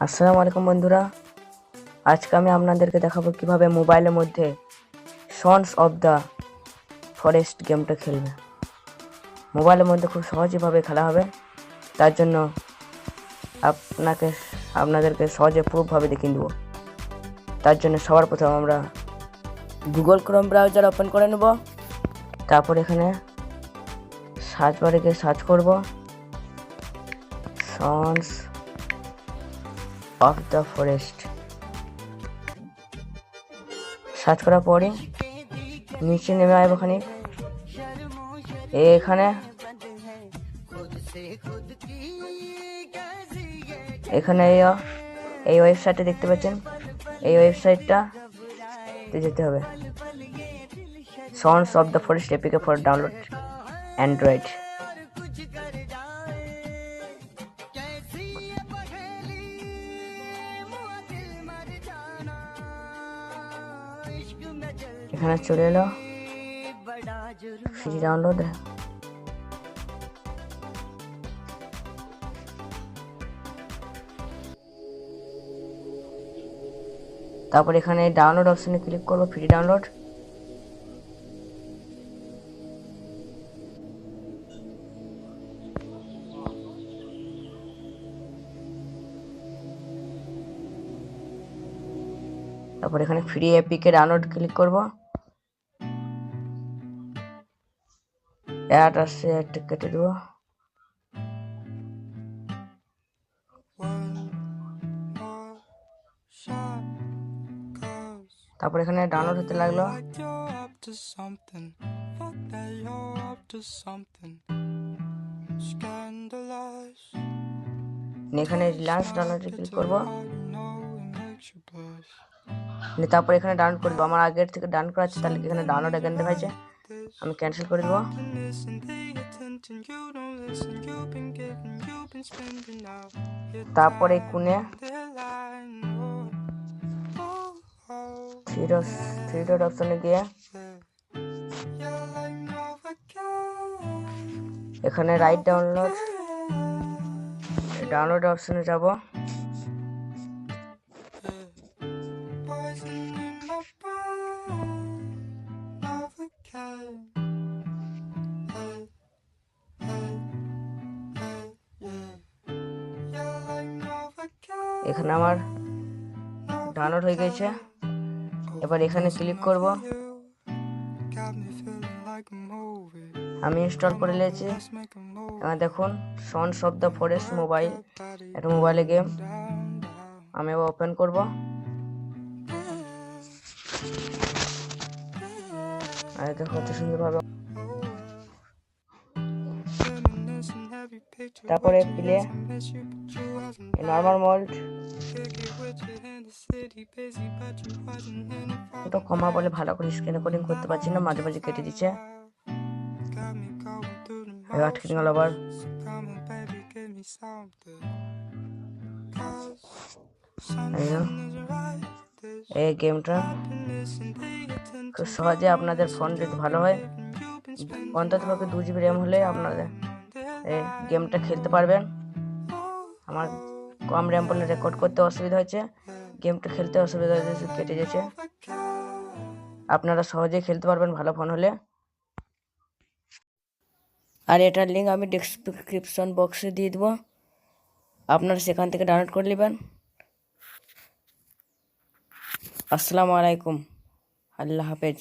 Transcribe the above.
আসসালামু আলাইকুম বন্ধুরা, আজকে আমি আপনাদেরকে দেখাবো কিভাবে মোবাইলের মধ্যে সন্স অফ দ্য ফরেস্ট গেমটা খেলবে। মোবাইলের মধ্যে খুব সহজভাবে খেলা হবে, তার জন্য আপনাদেরকে সহজে প্রুফভাবে দেখিয়ে দেবো। তার জন্য সবার প্রথম আমরা গুগল ক্রোম ব্রাউজার ওপেন করে নেব। তারপর এখানে সার্চ বারে গিয়ে সার্চ করব sons of the forest. Search করার পরে নিচে নেমে আসবো খানিক, এখানে এই ওয়েবসাইটটা দেখতে পাচ্ছেন, এই ওয়েবসাইটটাতে যেতে হবে। Sons of the forest APK for download Android. এখানে চলে এলো ফ্রি ডাউনলোড। তারপর এখানে ডাউনলোড অপশনে ক্লিক করবো, ফ্রি ডাউনলোড। তারপর এখানে ফ্রি এপিকে ডাউনলোড ক্লিক করব। অ্যাড আসছে, অ্যাডটা কেটে দেবো। তারপর এখানে ডাউনলোড হতে লাগলো। এখানে রিলায়েন্স ডাউনলোডে ক্লিক করব। তারপর এখানে ডাউনলোড করে দেবো। আমার আগের থেকে ডাউনলোড করা আছে, তাহলে এখানে ডাউনলোড এখানে দেখাচ্ছে, আমি ক্যান্সেল করে দেবো। তারপরে কোণে থ্রি ডট অপশনে গিয়ে এখানে রাইট ডাউনলোড অপশনে যাব। এখানে আমার ডাউনলোড হয়ে গেছে। এবার এখানে ক্লিক করব। আমি ইনস্টল করে নিয়েছি। এবার দেখুন sons of the forest mobile, একটা মোবাইলে গেম। আমি এবার ওপেন করব। আর দেখো কত সুন্দরভাবে। তারপরে প্লে নর্মাল মোড, ওটা কমা বলে ভালো করে স্ক্রিন রেকর্ডিং করতে পারছি না, মাঝে মাঝে কেটে দিচ্ছে। এবার আটকে গেল আবার। এই গেমটা খুব সহজে আপনাদের ফোন যদি ভালো হয়, অন্তত 2 GB র্যাম হলে আপনাদের এই গেমটা খেলতে পারবেন। আমার কম র্যাম বলে রেকর্ড করতে অসুবিধা হচ্ছে, গেমটা খেলতে অসুবিধা হচ্ছে, কেটে যাচ্ছে। আপনারা সহজেই খেলতে পারবেন ভালো ফোন হলে। আর এটার লিঙ্ক আমি ডেসক্রিপশন বক্সে দিয়ে দেবো, আপনারা সেখান থেকে ডাউনলোড করে নেবেন। আসসালামু আলাইকুম, আল্লাহ হাফেজ।